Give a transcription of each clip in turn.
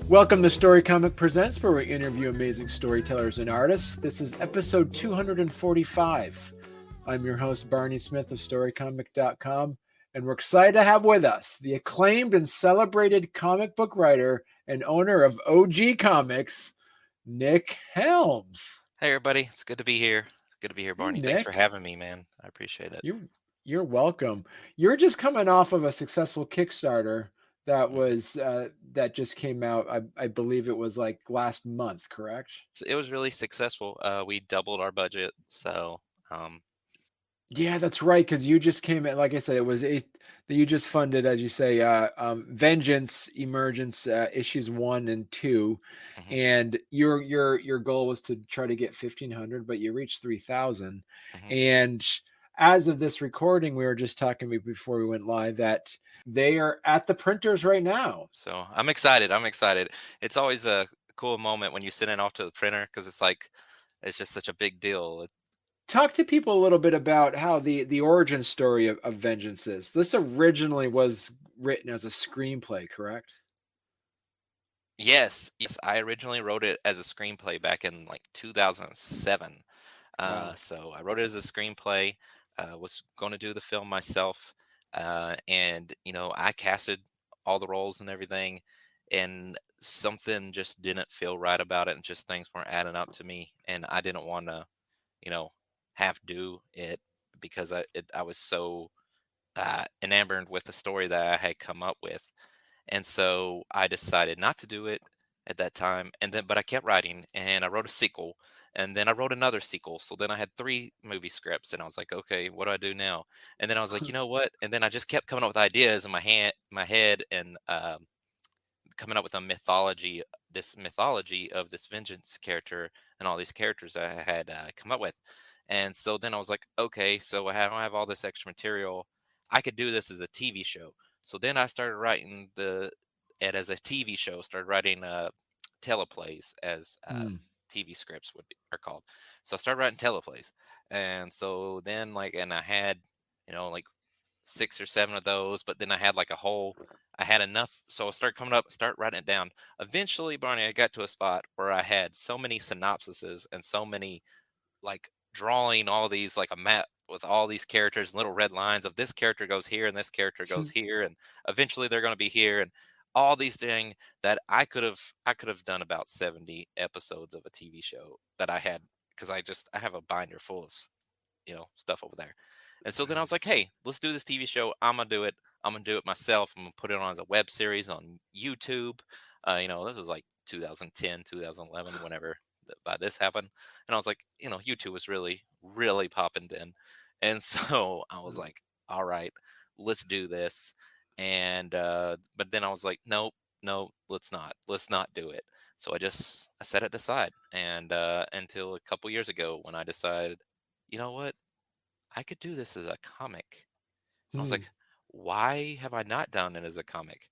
Welcome to Storycomic Presents, where we interview amazing storytellers and artists. This is episode 245. I'm your host, Barney Smith of Storycomic.com, and we're excited to have with us the acclaimed and celebrated comic book writer and owner of OG Comics, Nick Helms. Hey everybody, it's good to be here. It's good to be here, Hey, Barney. Thanks for Nick. having me, man. I appreciate it. You're welcome. You're just coming off of a successful Kickstarter Mhm. that just came out. I believe it was like last month, correct? It was really successful. We doubled our budget, so um, Yeah, that's right. Because you just came in, like I said, that you just funded, as you say, Vengeance Emergence issues 1 and 2, mhm, and your goal was to try to get 1,500, but you reached 3,000. mhm. And as of this recording, we were just talking before we went live that they are at the printers right now. So I'm excited. I'm excited. It's always a cool moment when you send it off to the printer because it's just such a big deal. Talk to people a little bit about how the origin story of Vengeance is. This originally was written as a screenplay, correct? Yes, yes. I originally wrote it as a screenplay back in like 2007. Wow. So I wrote it as a screenplay. Was going to do the film myself, and I casted all the roles and everything, and something just didn't feel right about it, and just things weren't adding up to me, and I didn't want to, you know, have do it because I was so enamored with the story that I had come up with, and so I decided not to do it at that time. And then, but I kept writing and I wrote a sequel and then I wrote another sequel. So then I had three movie scripts and I was like, okay, what do I do now? And then I was like, you know what? And then I just kept coming up with ideas in my head and coming up with this mythology of this vengeance character and all these characters that I had come up with. And so then I was like, okay, so don't have all this extra material. I could do this as a TV show. So then I started writing it as a TV show. Started writing teleplays as Hmm. TV scripts are called. So I started writing teleplays, and so then and I had like 6 or 7 of those, but then I had enough. So I start writing it down. Eventually, Barney, I got to a spot where I had so many synopsises and so many drawing all these like a map with all these characters, little red lines of this character goes here and this character goes here, and eventually they're going to be here, and all these things that I could have done about 70 episodes of a TV show that I had because I have a binder full of stuff over there. And so then I was like, hey, let's do this TV show. I'm gonna do it. I'm gonna do it myself. I'm gonna put it on as a web series on YouTube. This was like 2010, 2011, whenever by this happened. And I was like, YouTube was really, really popping then. And so I was like, all right, let's do this. And but then I was like, nope, no, let's not. Let's not do it. So I set it aside. And until a couple years ago when I decided, you know what? I could do this as a comic. I was Hmm. like, why have I not done it as a comic?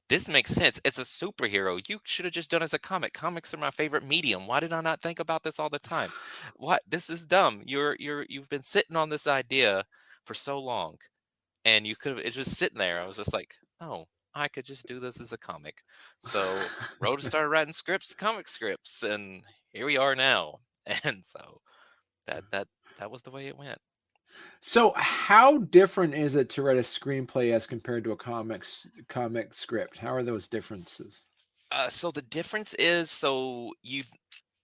This makes sense. It's a superhero. You should have just done it as a comic. Comics are my favorite medium. Why did I not think about this all the time? What? This is dumb. You've been sitting on this idea for so long, and you could have it's just sitting there. I was just like, oh, I could just do this as a comic. So wrote started writing scripts, comic scripts, and here we are now. And so that that was the way it went. So, how different is it to write a screenplay as compared to a comic script? How are those differences? So the difference is, so you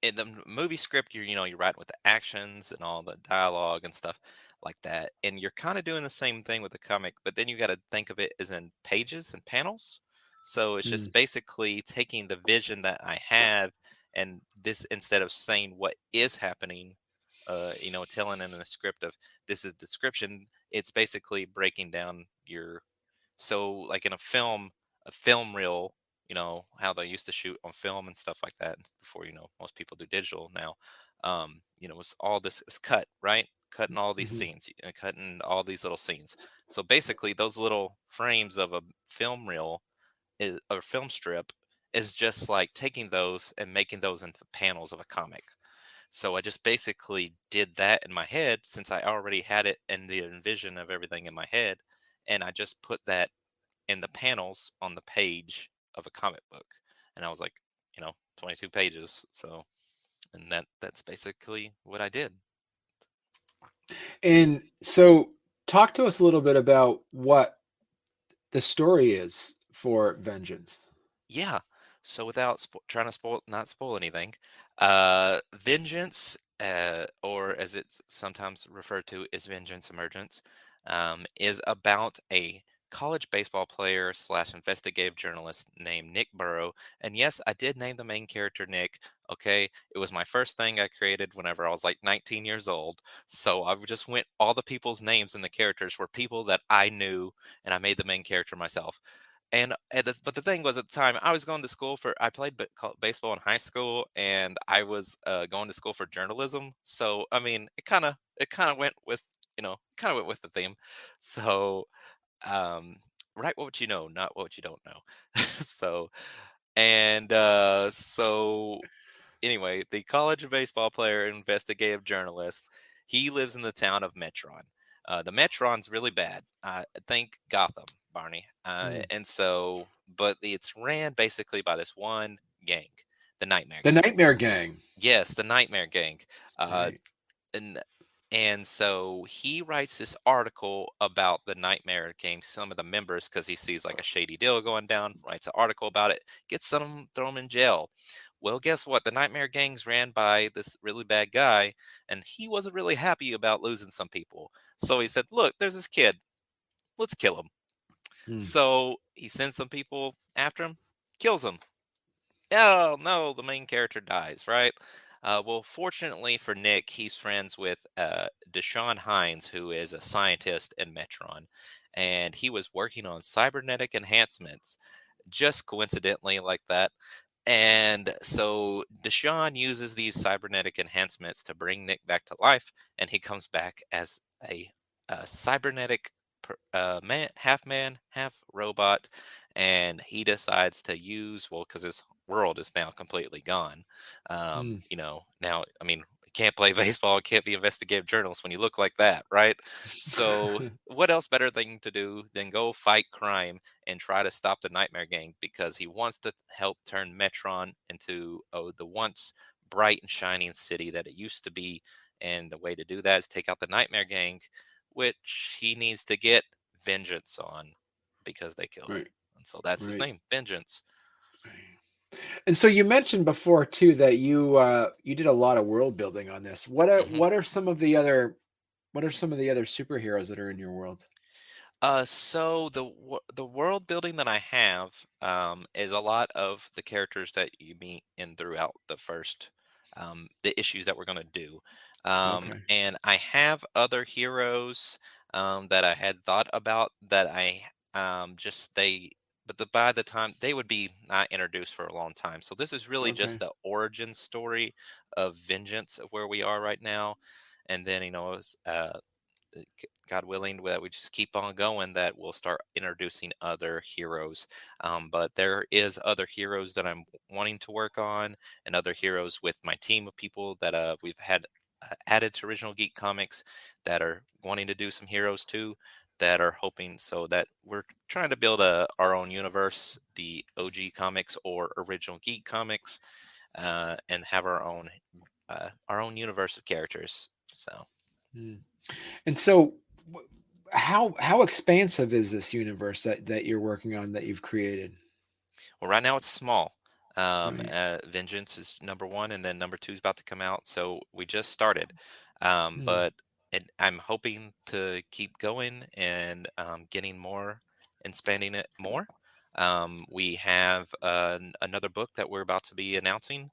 in the movie script, you write with the actions and all the dialogue and stuff like that, and you're kind of doing the same thing with the comic, but then you got to think of it as in pages and panels. So it's Hmm. just basically taking the vision that I have, and this instead of saying what is happening, telling in a script of this is description, it's basically breaking down like in a film reel, how they used to shoot on film and stuff like that before, most people do digital now. It's all this is cut, right? Cutting all these Hmm. scenes and cutting all these little scenes. So basically, those little frames of a film reel is or film strip is just like taking those and making those into panels of a comic. So I just basically did that in my head since I already had it in the envision of everything in my head, and I just put that in the panels on the page of a comic book. and I was like, 22 pages. So, and that's basically what I did. And so, talk to us a little bit about what the story is for Vengeance. Yeah. So without trying to not spoil anything, Vengeance, or as it's sometimes referred to as Vengeance Emergence, is about a college baseball player slash investigative journalist named Nick Burrow. And yes, I did name the main character Nick. Okay, it was my first thing I created whenever I was like 19 years old. So I just went all the people's names and the characters were people that I knew, and I made the main character myself. But the thing was, at the time I was going to school for I played baseball in high school, and I was going to school for journalism. So I mean, it kind of went with the theme. So um, write what you know, not what you don't know. so so anyway, the college baseball player and investigative journalist, he lives in the town of Metron. The Metron's really bad. Think Gotham, Barney. Mm. And so, but it's ran basically by this one gang, the Nightmare The Gang. Nightmare Gang. Yes, the Nightmare Gang. Uh, Right. and and so he writes this article about the Nightmare Gang, some of the members, because he sees like a shady deal going down. Writes an article about it, gets some, throw them in jail. Well, guess what? The Nightmare Gang's ran by this really bad guy, and he wasn't really happy about losing some people. So he said, "Look, there's this kid. Let's kill him." Mm. So he sends some people after him, kills him. Oh no, the main character dies, right? Well, fortunately for Nick, he's friends with Deshaun Hines, who is a scientist in Metron, and he was working on cybernetic enhancements, just coincidentally like that. And so Deshaun uses these cybernetic enhancements to bring Nick back to life, and he comes back as a cybernetic man, half robot, and he decides to use, well, because his world is now completely gone. Mm. Now, I mean, you can't play baseball, can't be investigative journalist when you look like that, right? So, what else better thing to do than go fight crime and try to stop the Nightmare Gang, because he wants to help turn Metron into the once bright and shining city that it used to be. And the way to do that is take out the Nightmare Gang, which he needs to get vengeance on because they killed him. Right. And so that's his Right. name, Vengeance. And so you mentioned before too that you did a lot of world building on this. hmm What are some of the other superheroes that are in your world? So the world building that I have is a lot of the characters that you meet in throughout the issues that we're going to do, Okay. and I have other heroes that I had thought about that I just they but by the time they would be not introduced for a long time. So this is really just Okay. the origin story of Vengeance, of where we are right now, and then God willing, that we just keep on going, that we'll start introducing other heroes. But there is other heroes that I'm wanting to work on, and other heroes with my team of people that we've had added to Original Geek Comics that are wanting to do some heroes too. That are hoping, so that we're trying to build our own universe, the OG comics or Original Geek Comics, and have our own universe of characters. So. Mm. And so how expansive is this universe that you're working on that you've created? Well, right now it's small. Right. Vengeance is number one, and then number two is about to come out. So we just started, Mm. but I'm hoping to keep going and getting more and spending it more. We have another book that we're about to be announcing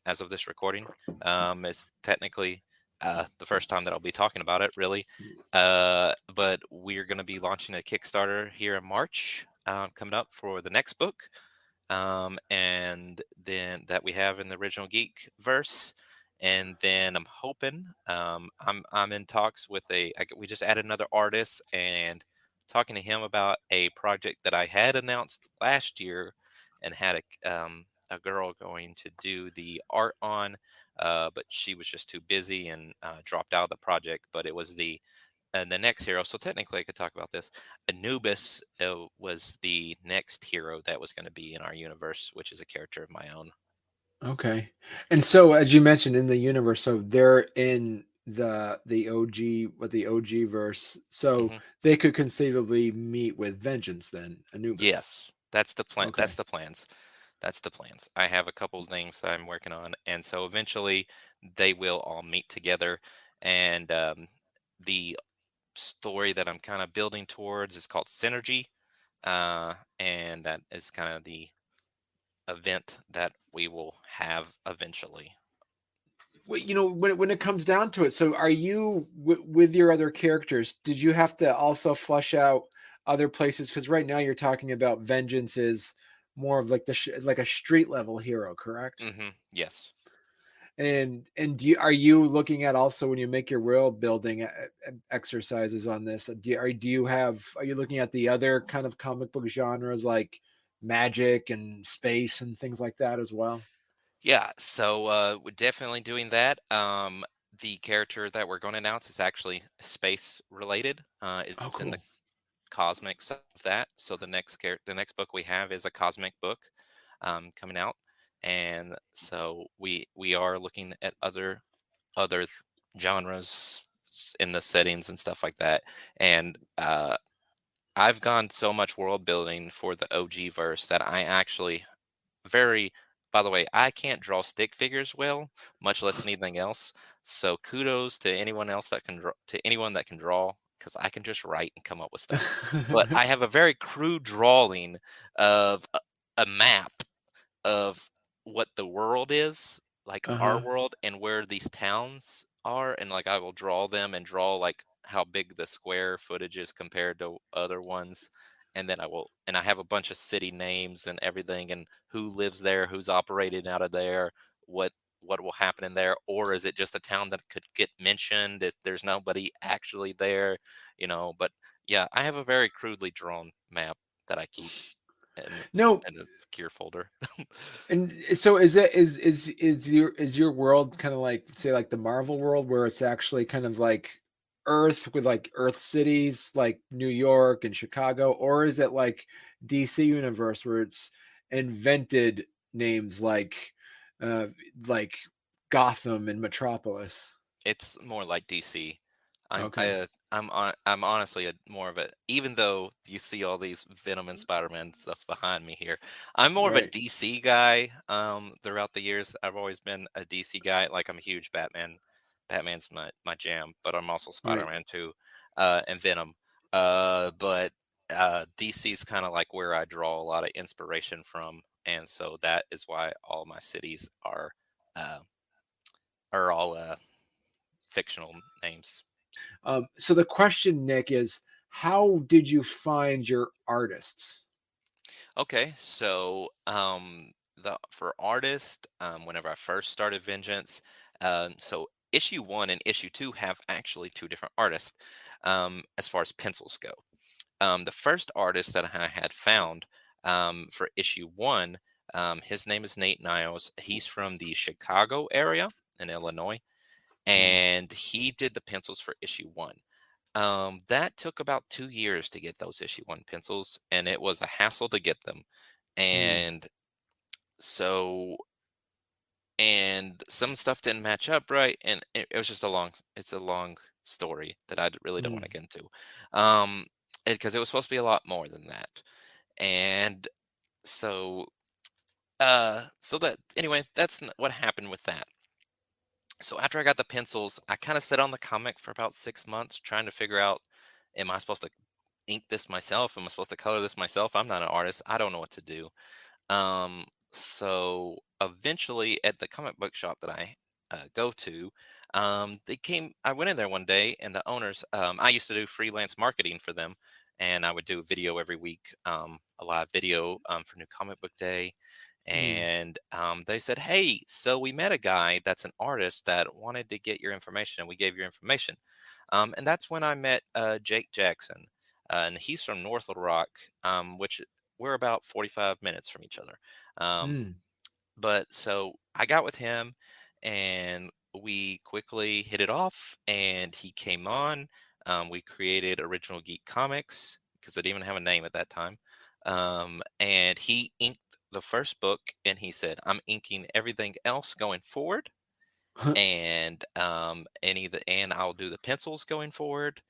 as of this recording. It's technically the first time that I'll be talking about it, really. But we're going to be launching a Kickstarter here in March, coming up for the next book, and then that we have in the Original Geek verse. And then I'm hoping, I'm in talks with we just added another artist, and talking to him about a project that I had announced last year and had a girl going to do the art on, but she was just too busy and dropped out of the project. But it was the next hero. So technically, I could talk about this. Anubis was the next hero that was going to be in our universe, which is a character of my own. Okay. And so as you mentioned in the universe, so they're in the OG with the OG verse. So Hmm. they could conceivably meet with Vengeance then, Anubis. Yes, that's the plan. That's Okay. the plans. That's the plans. I have a couple of things that I'm working on, and so eventually they will all meet together. And the story that I'm kind of building towards is called Synergy, and that is kind of the event that we will have eventually. Well, when it comes down to it, so are you with your other characters? Did you have to also flush out other places? Because right now you're talking about Vengeance is more of like like a street level hero, correct? Yes. And are you looking at also when you make your world building exercises on this? Are you looking at the other kind of comic book genres like magic and space and things like that as well? Yeah. So we're definitely doing that. The character that we're going to announce is actually space related. Oh, It's in the cool. cosmic side of that. So the next book we have is a cosmic book coming out, and so we are looking at other genres in the settings and stuff like that. And I've gone so much world building for the OG verse that I actually very by the way, I can't draw stick figures well, much less anything else. So kudos to anyone else that can draw, to anyone that can draw, because I can just write and come up with stuff. But I have a very crude drawing of a map of what the world is, like our Uh-huh. world, and where these towns are, and like I will draw them and draw like how big the square footage is compared to other ones. And then I have a bunch of city names and everything, and who lives there, who's operating out of there, what what will happen in there, or is it just a town that could get mentioned if there's nobody actually there, But yeah, I have a very crudely drawn map that I keep in No, in a secure folder. and so is your world kind of like say like the Marvel world where it's actually kind of like Earth with like Earth cities like New York and Chicago, or is it like DC universe where it's invented names uh like Gotham and Metropolis? It's more like DC. Okay, I'm honestly more of a, even though you see all these Venom and Spider-Man stuff behind me here, I'm more of a right. DC guy. Throughout the years, I've always been a DC guy. Like I'm a huge Batman. Batman's my jam, but I'm also Right. Spider-Man too, and Venom. But DC's kind of like where I draw a lot of inspiration from, and so that is why all my cities uh, are all fictional names. So the question, Nick, is how did you find your artists? Okay, so the for artist, whenever I first started Vengeance, so issue one and issue two have actually two different artists as far as pencils go. The first artist that I had found for issue one, his name is Nate Niles. He's from the Chicago area in Illinois, Mm, and he did the pencils for issue one. That took about 2 years to get those issue one pencils, and it was a hassle to get them. mm, And so, and some stuff didn't match up right, and it was just it's a long story that I really don't want to mm. get into. Um, because it was supposed to be a lot more than that. And so, so that anyway, that's what happened with that. So after I got the pencils, I kind of sat on the comic for about 6 months trying to figure out, am I supposed to ink this myself? Am I supposed to color this myself? I'm not an artist. I don't know what to do. So eventually at the comic book shop that I go to, I went in there one day and the owners, I used to do freelance marketing for them, and I would do a video every week, a live video for New Comic Book Day. Mm, And they said, "Hey, so we met a guy that's an artist that wanted to get your information, and we gave your information." And that's when I met Jake Jackson, and he's from North Little Rock, which we're about 45 minutes from each other. Um, mm. but so I got with him, and we quickly hit it off, and he came on. We created Original Geek Comics because I didn't even have a name at that time. And he inked the first book, and he said, "I'm inking everything else going forward, and I'll do the pencils going forward,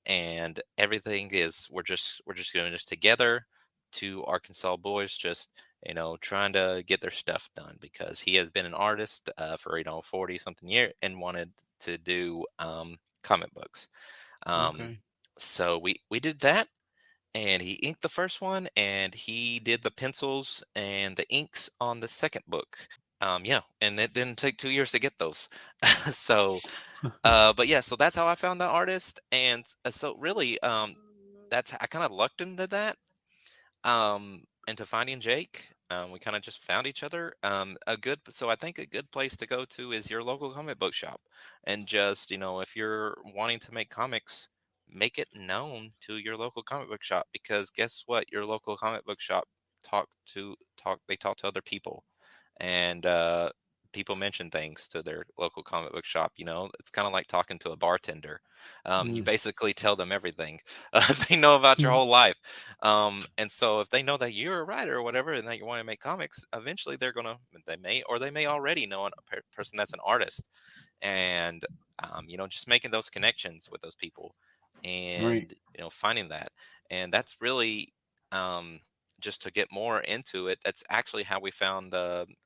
and everything is we're just doing this together." Two Arkansas boys just trying to get their stuff done because he has been an artist for 40 something year and wanted to do comic books. um, Okay. so we did that, and he inked the first one, and he did the pencils and the inks on the second book. Yeah, and it didn't take 2 years to get those. So but yeah, so that's how I found the artist, and so really, that's I kind of lucked into that, into finding Jake. We kind of just found each other. So I think a good place to go to is your local comic book shop, and just if you're wanting to make comics, make it known to your local comic book shop, because guess what, your local comic book shop they talk to other people, and people mention things to their local comic book shop. It's kind of like talking to a bartender. You Mm. basically tell them everything. They know about your whole life, and so if they know that you're a writer or whatever, and that you want to make comics, eventually they may already know a person that's an artist, and just making those connections with those people, Right. and finding that. And that's really, just to get more into it, that's actually how we found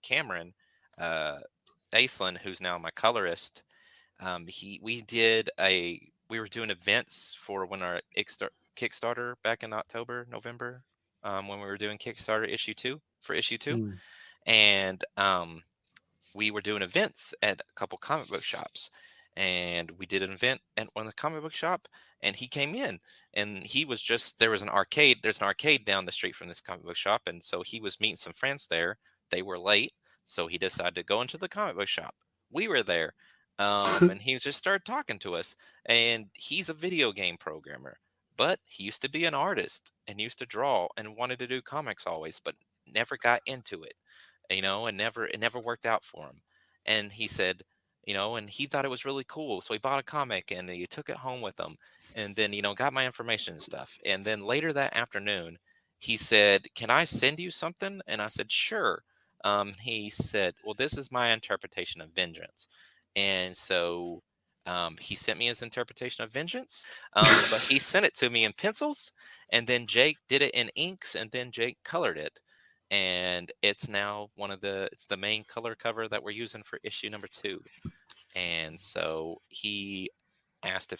Cameron uh Aislinn, who's now my colorist. He we were doing events for when our Kickstarter back in October, November, when we were doing Kickstarter issue 2, Mm. and we were doing events at a couple comic book shops, and we did an event at one of the comic book shop, and he came in, and he was just there's an arcade down the street from this comic book shop, and so he was meeting some friends there. They were late, so he decided to go into the comic book shop. We were there, and he just started talking to us, and he's a video game programmer, but he used to be an artist and used to draw and wanted to do comics always, but never got into it, and it never worked out for him. And he said, and he thought it was really cool, so he bought a comic and he took it home with him, and then got my information and stuff. And then later that afternoon, he said, "Can I send you something?" And I said, "Sure." He said, "Well, this is my interpretation of vengeance," and so. He sent me his interpretation of vengeance, but he sent it to me in pencils, and then Jake did it in inks, and then Jake colored it, and it's now it's the main color cover that we're using for issue number 2. And so I asked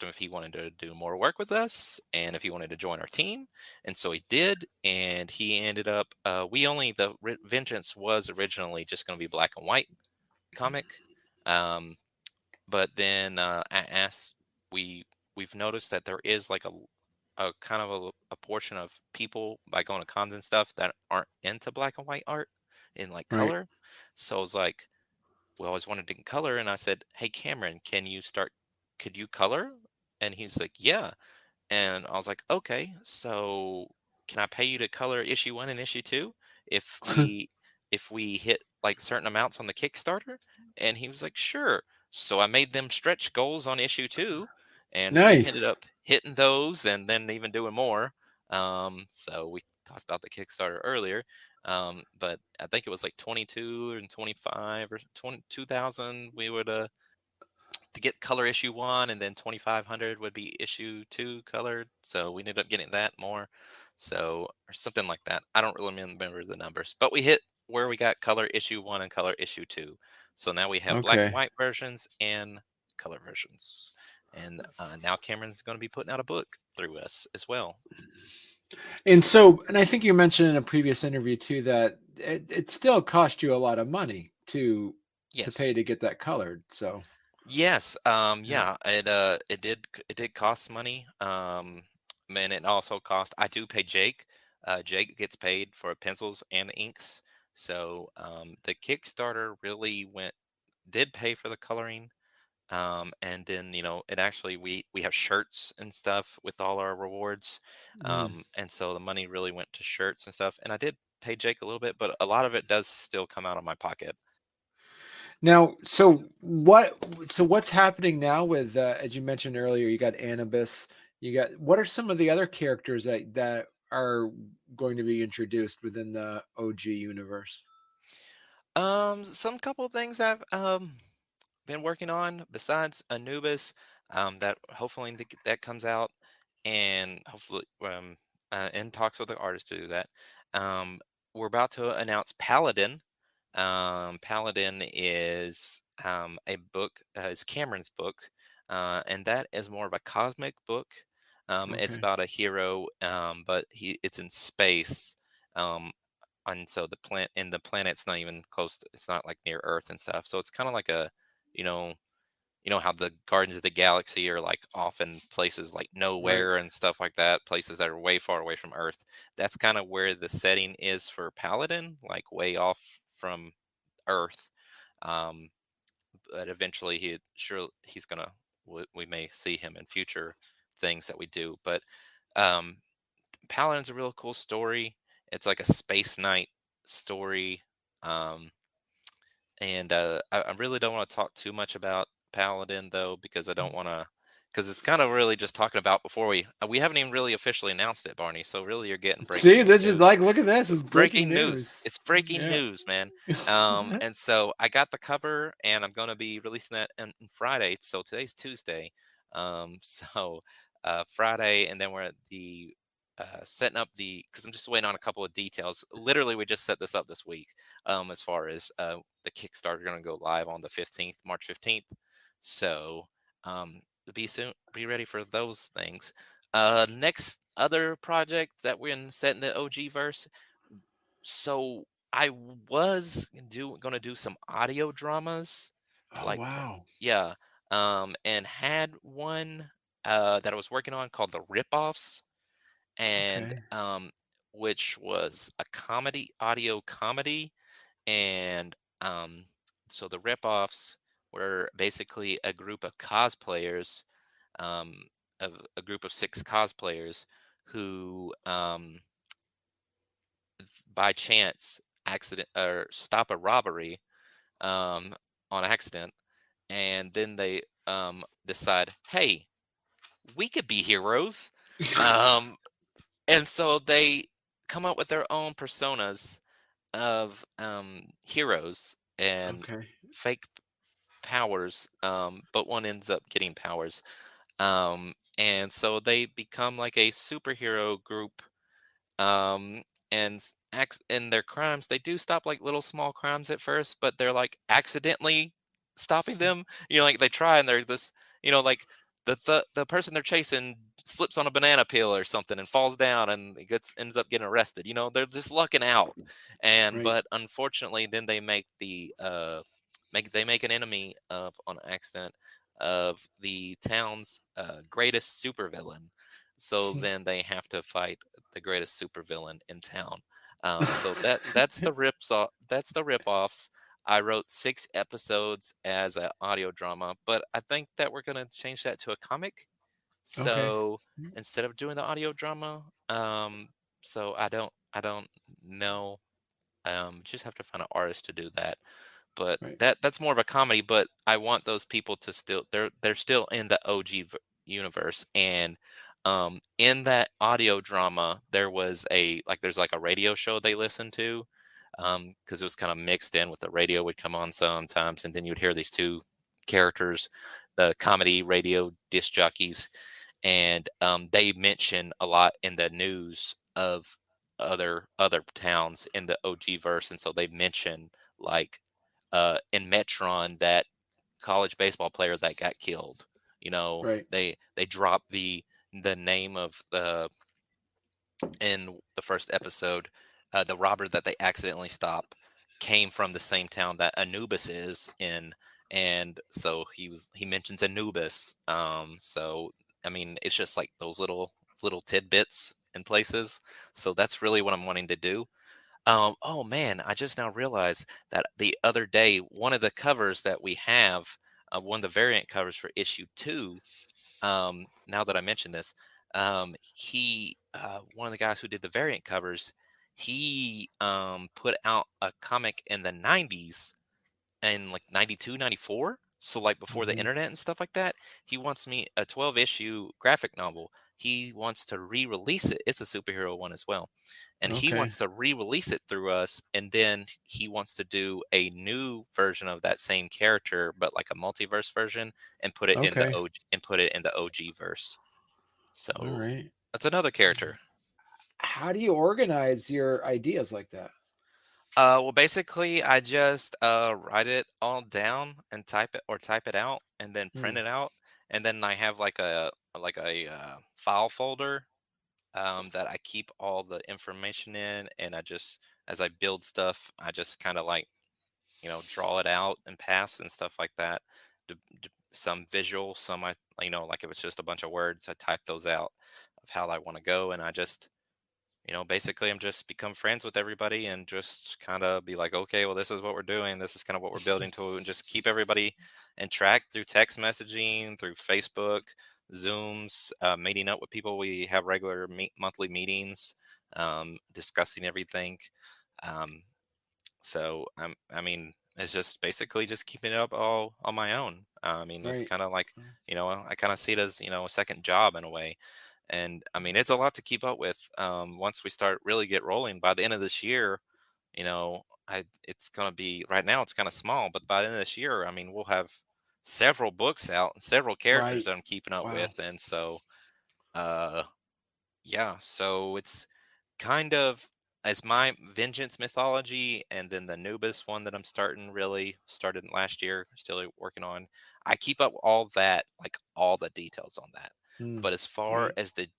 him if he wanted to do more work with us and if he wanted to join our team, and so he did. And he ended up Vengeance was originally just going to be black and white comic, um, but then I asked we we've noticed that there is like a kind of a portion of people, by going to cons and stuff, that aren't into black and white art in like Right. color. So I was like, we always wanted to color, and I said, "Hey Cameron, could you color?" And he's like, "Yeah." And I was like, "Okay, so can I pay you to color issue 1 and issue 2 if we hit like certain amounts on the Kickstarter?" And he was like, "Sure." So I made them stretch goals on issue 2, and we ended Nice. up hitting those and then even doing more. So we talked about the Kickstarter earlier. But I think it was like 22 and 25 or 22,000 we would to get color issue 1, and then 2,500 would be issue 2 colored. So we ended up getting that more. So, or something like that. I don't really remember the numbers, but we hit where we got color issue 1 and color issue 2. So now we have black and Okay. white versions and color versions. And now Cameron's going to be putting out a book through us as well. And I think you mentioned in a previous interview too that it still cost you a lot of money to Yes. pay to get that colored. So Yes, yeah. yeah, it did cost money. And it also cost. I do pay Jake. Jake gets paid for pencils and inks. So the Kickstarter really did pay for the coloring. And then it actually we have shirts and stuff with all our rewards. Mm. And so the money really went to shirts and stuff. And I did pay Jake a little bit, but a lot of it does still come out of my pocket. Now, what's happening now with as you mentioned earlier, you got Anubis, you got what are some of the other characters that are going to be introduced within the OG universe? Some couple of things I've been working on besides Anubis, that hopefully that comes out, and hopefully in talks with the artist to do that. Um, we're about to announce Paladin. Paladin is a book, it's Cameron's book, and that is more of a cosmic book. It's Okay. about a hero, but it's in space. And so the planet's not even close to, it's not like near Earth and stuff. So it's kind of like a, you know, how the Guardians of the Galaxy are like off in places like Right. nowhere and stuff like that, places that are way far away from Earth. That's kind of where the setting is for Paladin, like way off from Earth. Um, but eventually he's gonna, we may see him in future things that we do. But um, Paladin's a real cool story. It's like a space knight story. Um, and I really don't want to talk too much about Paladin though, because I don't want to, because it's kind of really just talking about before we haven't even really officially announced it, Barney. So really, you're getting See, breaking this is news. like look at this, it's breaking Breaking news. news. It's breaking Yeah. news, man. And so I got the cover, and I'm going to be releasing that on Friday. So today's Tuesday. So Friday, and then we're at the setting up because I'm just waiting on a couple of details. Literally, we just set this up this week. As far as the Kickstarter going to go live on the 15th, March 15th. So be ready for those things. Next other project that we're in set in the OG verse. So I was going to do some audio dramas, Oh like wow. yeah, and had one that I was working on called the Ripoffs, and Okay. which was a comedy, audio comedy, and so the Ripoffs were basically a group of cosplayers, um, of a group of 6 cosplayers who by chance accident or stop a robbery um, on accident, and then they decide, hey, we could be heroes, um, and so they come up with their own personas of heroes and Okay. fake powers, but one ends up getting powers, and so they become like a superhero group, um and acts in their crimes. They do stop like little small crimes at first, but they're like accidentally stopping them, like they try, and they're this, like the person they're chasing slips on a banana peel or something and falls down, and he ends up getting arrested. They're just lucking out, and Right. but unfortunately then they make the make an enemy of on accident of the town's greatest supervillain. So then they have to fight the greatest supervillain in town. So that's the rips off. That's the rip-offs. I wrote 6 episodes as an audio drama, but I think that we're gonna change that to a comic. Okay. So instead of doing the audio drama, so I don't know. Just have to find an artist to do that. But Right. that's more of a comedy. But I want those people to still, they're still in the OG universe. And in that audio drama, there's like a radio show they listen to, because it was kind of mixed in with the radio would come on sometimes, and then you'd hear these 2 characters, the comedy radio disc jockeys, and they mention a lot in the news of other towns in the OG verse, and so they mention like in Metron that college baseball player that got killed. Right. They drop the name of the in the first episode, the robber that they accidentally stop came from the same town that Anubis is in, and so he mentions Anubis. So I mean, it's just like those little tidbits in places. So that's really what I'm wanting to do. Oh man, I just now realized that the other day, one of the covers that we have, one of the variant covers for issue 2, now that I mentioned this, one of the guys who did the variant covers, he put out a comic in the 90s in like 92, 94. So like before the Hmm. internet and stuff like that. He wants me a 12 issue graphic novel. He wants to re-release it. It's a superhero one as well. And he Okay. wants to re-release it through us, and then he wants to do a new version of that same character but like a multiverse version, and put it in the Okay. OG verse. All So right. that's another character. How do you organize your ideas like that? Well, basically, I just write it all down and type it out and then Hmm. print it out, and then I have like a file folder that I keep all the information in, and I just as I build stuff, I just kind of like draw it out and pass and stuff like that. Some visual, some I like if it's just a bunch of words, I type those out of how I want to go, and I just basically I'm just become friends with everybody and just kind of be like, okay, well, this is what we're doing. This is kind of what we're building to, and just keep everybody in track through text messaging, through Facebook, Zooms, meeting up with people. We have regular monthly meetings, discussing everything. Um, I mean, it's just basically just keeping it up all on my own. I mean, it's Right. kind of like, I kind of see it as, a second job in a way. And I mean, it's a lot to keep up with. Once we start really get rolling by the end of this year, it's going to be right now, it's kind of small, but by the end of this year, I mean, we'll have several books out and several characters Right. that I'm keeping up Wow. with. And so, uh, yeah, so it's kind of as my Vengeance mythology, and then the Nubis one that I'm started last year, still working on. I keep up all that, like all the details on that. Hmm. But as far Right. as the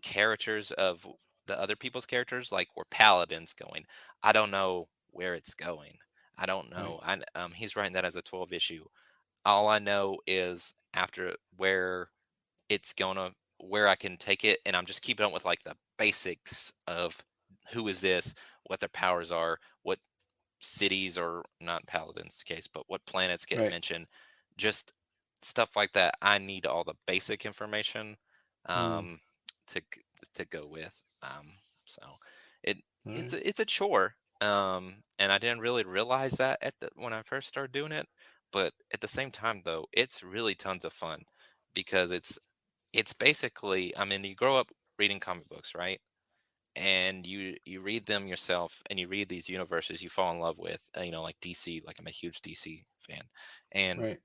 characters of the other people's characters, like where Paladin's going, I don't know where it's going. I don't Right. know. He's writing that as a 12 issue. All I know is after it's gonna where I can take it, and I'm just keeping up with like the basics of who is this, what their powers are, what cities, or not Paladin's case, but what planets get Right. mentioned, just stuff like that. I need all the basic information Hmm. um, to to go with. So it All it's right. a chore, and I didn't really realize that when I first started doing it. But at the same time, though, it's really tons of fun because it's basically, I mean, you grow up reading comic books, right? And you read them yourself, and you read these universes you fall in love with, like DC. Like, I'm a huge DC fan, and Right.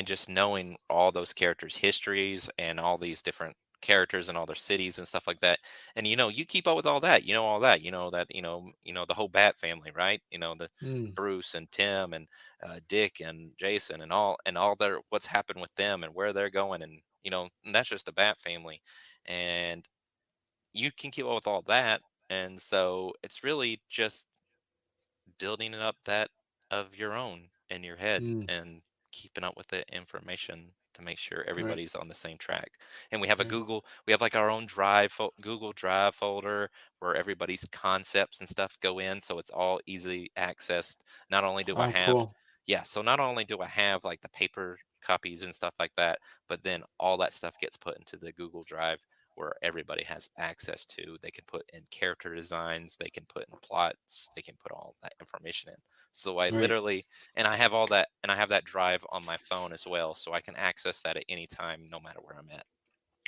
just knowing all those characters' histories and all these different characters and all their cities and stuff like that. And you keep up with all that. You know all that. The whole Bat family, right? The Hmm. Bruce and Tim and Dick and Jason and all their what's happened with them and where they're going, and that's just the Bat family. And you can keep up with all that. And so it's really just building it up that of your own in your head, Hmm. and keeping up with the information to make sure Right. everybody's on the same track. And we have Right. we have like our own Google Drive folder where everybody's concepts and stuff go in, so it's all easy accessed. Not only do I Oh, have cool. Yeah, so not only do I have like the paper copies and stuff like that, but then all that stuff gets put into the Google Drive where everybody has access to. They can put in character designs, they can put in plots, they can put all that information in. So I Right. literally, and I have all that, and I have that drive on my phone as well, so I can access that at any time, no matter where I'm at.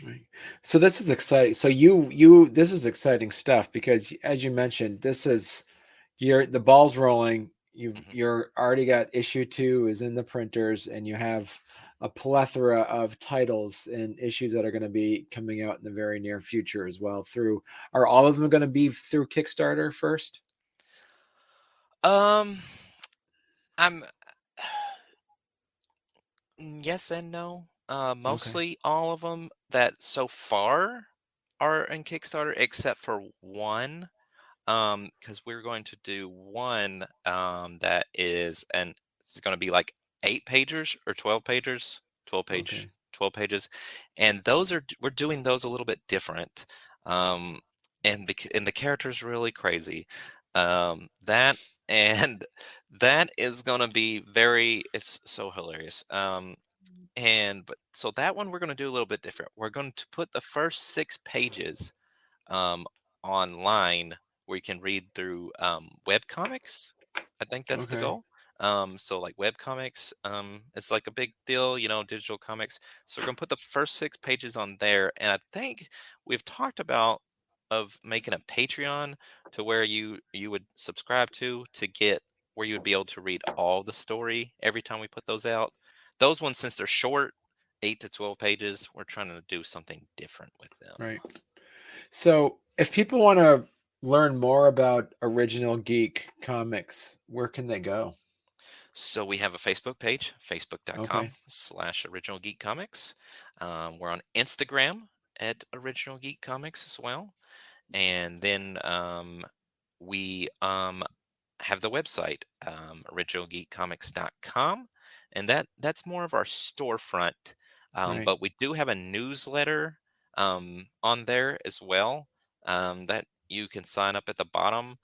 Right. So this is exciting. So you this is exciting stuff because as you mentioned, this is the ball's rolling. Hmm. You're already got issue 2 is in the printers, and you have a plethora of titles and issues that are going to be coming out in the very near future as well. Are all of them going to be through Kickstarter first? Um, I'm yes and no. Okay. Mostly all of them that so far are in Kickstarter, except for one. Because we're going to do one that is, and it's going to be like 8 pagers or 12 pagers, 12 page, Okay. 12 pages, and we're doing those a little bit different. Um, and the character's really crazy. That and that is going to be it's so hilarious. And but so that one we're going to do a little bit different. We're going to put the first 6 pages um, online where you can read through web comics. I think that's the Okay. goal. So like web comics, it's like a big deal, digital comics. So we're gonna put the first 6 pages on there, and I think we've talked about of making a Patreon to where you would subscribe to get where you would be able to read all the story every time we put those out. Those ones, since they're short, 8 to 12 pages, we're trying to do something different with them. Right. So if people want to learn more about Original Geek Comics, where can they go? So we have a Facebook page, Okay. facebook.com/Original Geek Comics. We're on Instagram at Original Geek Comics as well. And then we have the website, originalgeekcomics.com. And that's more of our storefront. Right. But we do have a newsletter on there as well, that you can sign up at the bottom.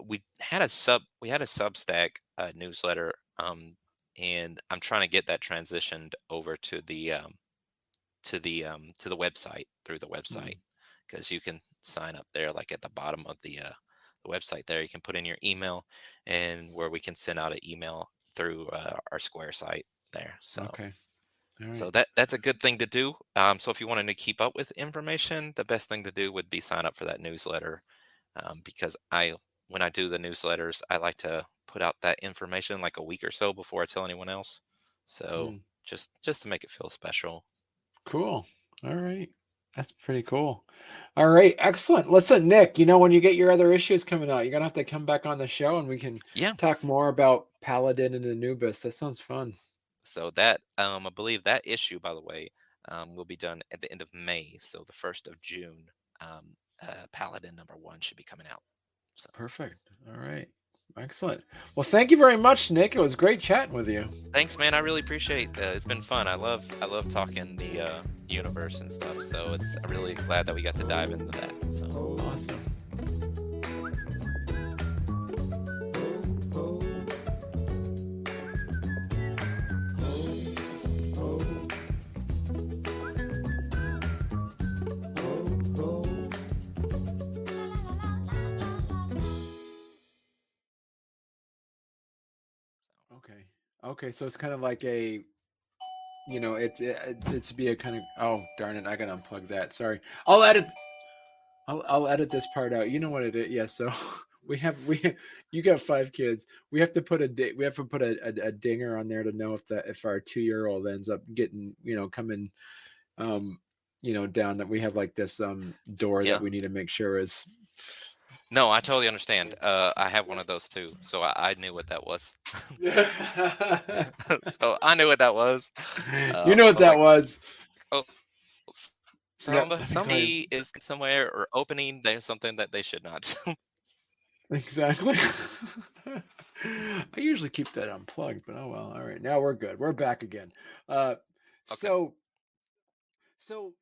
We had a Substack newsletter, and I'm trying to get that transitioned over to the website, through the website, Mm, because you can sign up there, like at the bottom of the website. There you can put in your email, and where we can send out an email through our Square site there. So okay. All so right. that's a good thing to do. So if you wanted to keep up with information, the best thing to do would be sign up for that newsletter, because when I do the newsletters, I like to put out that information like a week or so before I tell anyone else. So Mm, just to make it feel special. cool. All right. That's pretty cool. All right. Excellent. Listen, Nick, when you get your other issues coming out, you're going to have to come back on the show and we can Yeah. talk more about Paladin and Anubis. That sounds fun. So that I believe that issue, by the way, will be done at the end of May. So the 1st of June, Paladin #1 should be coming out. So Perfect. All right. Excellent. Well, thank you very much, Nick. It was great chatting with you. thanks, man. I really appreciate. It's been fun. I love talking the universe and stuff. So I'm really glad that we got to dive into that. So Awesome. Okay. Okay. So it's kind of like it's be a kind of, oh darn it, I gotta unplug that. Sorry. I'll edit this part out. You know what it is. Yeah. So you got 5 kids. We have to put a dinger on there to know if our 2-year-old ends up getting coming down, that we have like this door yeah, that we need to make sure is. no, I totally understand. I have one of those too, so I knew what that was. So I knew what that was. You know I what was that like, was. oh, Yep. Let me call you. somebody is somewhere or opening. There's something that they should not. Exactly. I usually keep that unplugged, but oh well. All right, now we're good. We're back again. Okay. So so